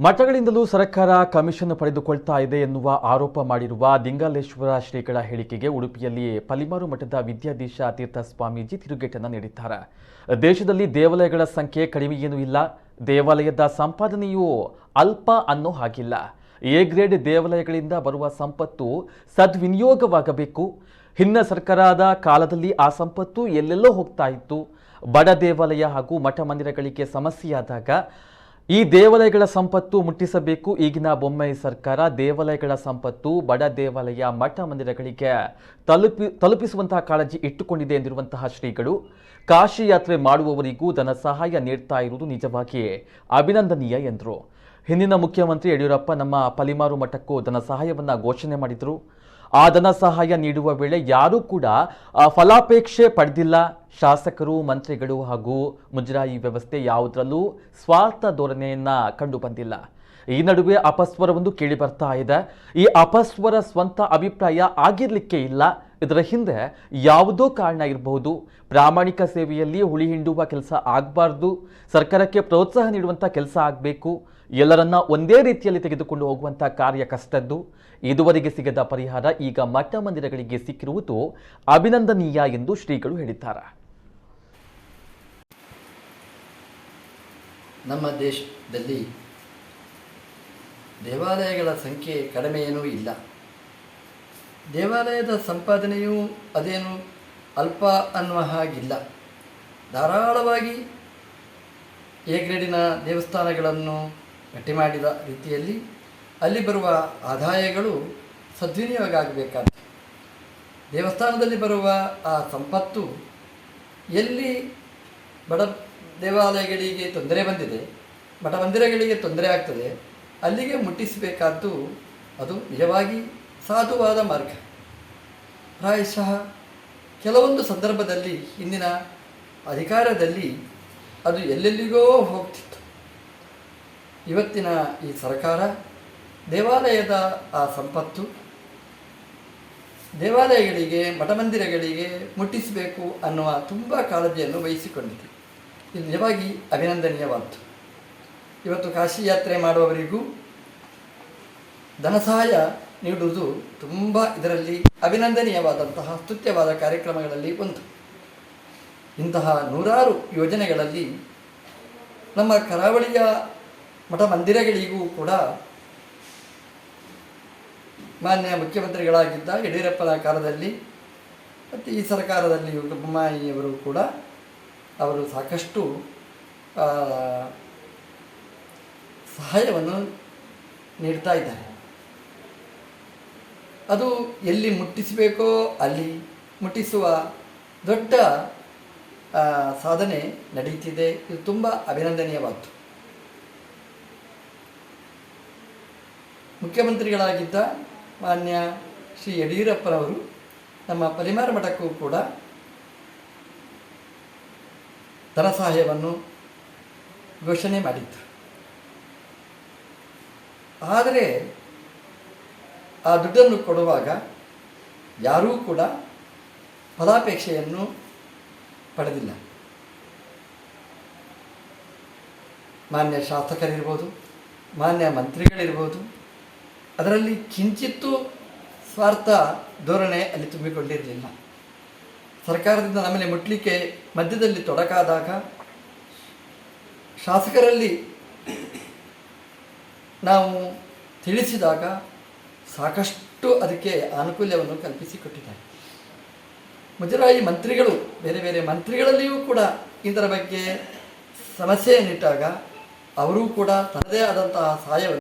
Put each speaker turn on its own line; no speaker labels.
ಮಠಗಳಿಂದಲೂ ಸರ್ಕಾರ ಕಮಿಷನ್ ಪಡೆದುಕೊಳ್ತಾ ಇದೆ ಎನ್ನುವ ಆರೋಪ ಮಾಡಿರುವ ದಿಂಗಾಲೇಶ್ವರ ಶ್ರೀಗಳ ಹೇಳಿಕೆಗೆ ಉಡುಪಿಯಲ್ಲಿ ಪಲಿಮಾರು ಮಠದ ವಿದ್ಯಾಧೀಶ ತೀರ್ಥ ಸ್ವಾಮೀಜಿ ತಿರುಗೇಟನ್ನು ನೀಡಿದ್ದಾರೆ. ದೇಶದಲ್ಲಿ ದೇವಾಲಯಗಳ ಸಂಖ್ಯೆ ಕಡಿಮೆಯೇನೂ ಇಲ್ಲ, ದೇವಾಲಯದ ಸಂಪಾದನೆಯೂ ಅಲ್ಪ ಅನ್ನೋ ಹಾಗಿಲ್ಲ. ಎ ಗ್ರೇಡ್ ದೇವಾಲಯಗಳಿಂದ ಬರುವ ಸಂಪತ್ತು ಸದ್ವಿನಿಯೋಗವಾಗಬೇಕು. ಹಿಂದಿನ ಸರ್ಕಾರದ ಕಾಲದಲ್ಲಿ ಆ ಸಂಪತ್ತು ಎಲ್ಲೆಲ್ಲೋ ಹೋಗ್ತಾ ಇತ್ತು. ಬಡ ದೇವಾಲಯ ಹಾಗೂ ಮಠ ಮಂದಿರಗಳಿಗೆ ಸಮಸ್ಯೆಯಾದಾಗ ಈ ದೇವಾಲಯಗಳ ಸಂಪತ್ತು ಮುಟ್ಟಿಸಬೇಕು. ಈಗಿನ ಬೊಮ್ಮಾಯಿ ಸರ್ಕಾರ ದೇವಾಲಯಗಳ ಸಂಪತ್ತು ಬಡ ದೇವಾಲಯ ಮಠ ಮಂದಿರಗಳಿಗೆ ತಲುಪಿಸುವಂತಹ ಕಾಳಜಿ ಇಟ್ಟುಕೊಂಡಿದೆ ಎಂದಿರುವಂತಹ ಶ್ರೀಗಳು ಕಾಶಿ ಯಾತ್ರೆ ಮಾಡುವವರಿಗೂ ಧನ ಸಹಾಯ ನೀಡ್ತಾ ಇರುವುದು ನಿಜವಾಗಿ ಅಭಿನಂದನೀಯ ಎಂದರು. ಹಿಂದಿನ ಮುಖ್ಯಮಂತ್ರಿ ಯಡಿಯೂರಪ್ಪ ನಮ್ಮ ಪಲಿಮಾರು ಮಠಕ್ಕೂ ಧನ ಸಹಾಯವನ್ನು ಘೋಷಣೆ ಮಾಡಿದರು. ಆ ಧನ ಸಹಾಯ ನೀಡುವ ವೇಳೆ ಯಾರೂ ಕೂಡ ಫಲಾಪೇಕ್ಷೆ ಪಡೆದಿಲ್ಲ. ಶಾಸಕರು, ಮಂತ್ರಿಗಳು ಹಾಗೂ ಮುಜರಾಯಿ ವ್ಯವಸ್ಥೆ ಯಾವುದರಲ್ಲೂ ಸ್ವಾರ್ಥ ಧೋರಣೆಯನ್ನ ಕಂಡು ಬಂದಿಲ್ಲ. ಈ ನಡುವೆ ಅಪಸ್ವರವೊಂದು ಕೇಳಿ ಬರ್ತಾ ಇದೆ. ಈ ಅಪಸ್ವರ ಸ್ವಂತ ಅಭಿಪ್ರಾಯ ಆಗಿರ್ಲಿಕ್ಕೆ ಇಲ್ಲ. ಇದರ ಹಿಂದೆ ಯಾವುದೋ ಕಾರಣ ಇರಬಹುದು. ಪ್ರಾಮಾಣಿಕ ಸೇವೆಯಲ್ಲಿ ಹುಳಿ ಹಿಂಡುವ ಕೆಲಸ ಆಗಬಾರ್ದು. ಸರ್ಕಾರಕ್ಕೆ ಪ್ರೋತ್ಸಾಹ ನೀಡುವಂಥ ಕೆಲಸ ಆಗಬೇಕು. ಎಲ್ಲರನ್ನ ಒಂದೇ ರೀತಿಯಲ್ಲಿ ತೆಗೆದುಕೊಂಡು ಹೋಗುವಂಥ ಕಾರ್ಯ ಕಷ್ಟದ್ದು. ಇದುವರೆಗೆ ಸಿಗದ ಪರಿಹಾರ ಈಗ ಮಠ ಮಂದಿರಗಳಿಗೆ ಸಿಕ್ಕಿರುವುದು ಅಭಿನಂದನೀಯ ಎಂದು ಶ್ರೀಗಳು ಹೇಳಿದ್ದಾರೆ.
ನಮ್ಮ ದೇಶದಲ್ಲಿ ದೇವಾಲಯಗಳ ಸಂಖ್ಯೆ ಕಡಿಮೆಯೇನೂ ಇಲ್ಲ. ದೇವಾಲಯದ ಸಂಪಾದನೆಯೂ ಅದೇನು ಅಲ್ಪ ಅನ್ನುವ ಹಾಗಿಲ್ಲ. ಧಾರಾಳವಾಗಿ ಎ ಗ್ರೇಡಿನ ದೇವಸ್ಥಾನಗಳನ್ನು ಗಟ್ಟಿ ಮಾಡಿದ ರೀತಿಯಲ್ಲಿ ಅಲ್ಲಿ ಬರುವ ಆದಾಯಗಳು ಸದ್ವಿನಿಯೋಗ ಆಗಬೇಕಾದ ದೇವಸ್ಥಾನದಲ್ಲಿ ಬರುವ ಆ ಸಂಪತ್ತು ಎಲ್ಲಿ ಬಡ ದೇವಾಲಯಗಳಿಗೆ ತೊಂದರೆ ಬಂದಿದೆ, ಮಠ ಮಂದಿರಗಳಿಗೆ ತೊಂದರೆ ಆಗ್ತದೆ, ಅಲ್ಲಿಗೆ ಮುಟ್ಟಿಸಬೇಕಾದ್ದು ಅದು ನಿಜವಾಗಿ ಸಾಧುವಾದ ಮಾರ್ಗ. ಪ್ರಾಯಶಃ ಕೆಲವೊಂದು ಸಂದರ್ಭದಲ್ಲಿ ಹಿಂದಿನ ಅಧಿಕಾರದಲ್ಲಿ ಅದು ಎಲ್ಲೆಲ್ಲಿಗೋ ಹೋಗ್ತಿತ್ತು. ಇವತ್ತಿನ ಈ ಸರ್ಕಾರ ದೇವಾಲಯದ ಆ ಸಂಪತ್ತು ದೇವಾಲಯಗಳಿಗೆ ಮಠ ಮಂದಿರಗಳಿಗೆ ಮುಟ್ಟಿಸಬೇಕು ಅನ್ನುವ ತುಂಬ ಕಾಳಜಿಯನ್ನು ವಹಿಸಿಕೊಂಡಿದೆ. ಇದು ನಿಜವಾಗಿ ಅಭಿನಂದನೀಯವಾದ್ದು. ಇವತ್ತು ಕಾಶಿ ಯಾತ್ರೆ ಮಾಡುವವರಿಗೂ ಧನ ಸಹಾಯ ನೀಡುವುದು ತುಂಬ ಇದರಲ್ಲಿ ಅಭಿನಂದನೀಯವಾದಂತಹ ಸ್ತುತ್ಯವಾದ ಕಾರ್ಯಕ್ರಮಗಳಲ್ಲಿ ಒಂದು. ಇಂತಹ ನೂರಾರು ಯೋಜನೆಗಳಲ್ಲಿ ನಮ್ಮ ಕರಾವಳಿಯ ಮಠ ಮಂದಿರಗಳಿಗೂ ಕೂಡ ಮಾನ್ಯ ಮುಖ್ಯಮಂತ್ರಿಗಳಾಗಿದ್ದ ಯಡಿಯೂರಪ್ಪನ ಕಾಲದಲ್ಲಿ ಮತ್ತು ಈ ಸರ್ಕಾರದಲ್ಲಿ ಬೊಮ್ಮಾಯಿಯವರು ಕೂಡ ಅವರು ಸಾಕಷ್ಟು ಸಹಾಯವನ್ನು ನೀಡ್ತಾ ಇದ್ದಾರೆ. ಅದು ಎಲ್ಲಿ ಮುಟ್ಟಿಸಬೇಕೋ ಅಲ್ಲಿ ಮುಟ್ಟಿಸುವ ದೊಡ್ಡ ಸಾಧನೆ ನಡೀತಿದೆ. ಇದು ತುಂಬ ಅಭಿನಂದನೀಯವಾದ್ದು. ಮುಖ್ಯಮಂತ್ರಿಗಳಾಗಿದ್ದ ಮಾನ್ಯ ಶ್ರೀ ಯಡಿಯೂರಪ್ಪನವರು ನಮ್ಮ ಪಲಿಮಾರು ಮಠಕ್ಕೂ ಕೂಡ ಧನ ಸಹಾಯವನ್ನು ಘೋಷಣೆ ಮಾಡಿದ್ರು. ಆದರೆ ಆ ದುಡ್ಡನ್ನು ಕೊಡುವಾಗ ಯಾರೂ ಕೂಡ ಫಲಾಪೇಕ್ಷೆಯನ್ನು ಪಡೆದಿಲ್ಲ. ಮಾನ್ಯ ಶಾಸಕರಿರ್ಬೋದು, ಮಾನ್ಯ ಮಂತ್ರಿಗಳಿರ್ಬೋದು, ಅದರಲ್ಲಿ ಕಿಂಚಿತ್ತೂ ಸ್ವಾರ್ಥ ಧೋರಣೆ ಅಲ್ಲಿ ತುಂಬಿಕೊಂಡಿರಲಿಲ್ಲ. ಸರ್ಕಾರದಿಂದ ನಮ್ಮಲ್ಲಿ ಮುಟ್ಲಿಕ್ಕೆ ಮಧ್ಯದಲ್ಲಿ ತೊಡಕಾದಾಗ ಶಾಸಕರಲ್ಲಿ ನಾವು ತಿಳಿಸಿದಾಗ ಸಾಕಷ್ಟು ಅದಕ್ಕೆ ಅನುಕೂಲ್ಯವನ್ನು ಕಲ್ಪಿಸಿಕೊಟ್ಟಿದ್ದಾರೆ. ಮುಜರಾಯಿ ಮಂತ್ರಿಗಳು ಬೇರೆ ಬೇರೆ ಮಂತ್ರಿಗಳಲ್ಲಿಯೂ ಕೂಡ ಇದರ ಬಗ್ಗೆ ಸಮಸ್ಯೆಯನ್ನಿಟ್ಟಾಗ ಅವರೂ ಕೂಡ ತನ್ನದೇ ಆದಂತಹ ಸಹಾಯವನ್ನು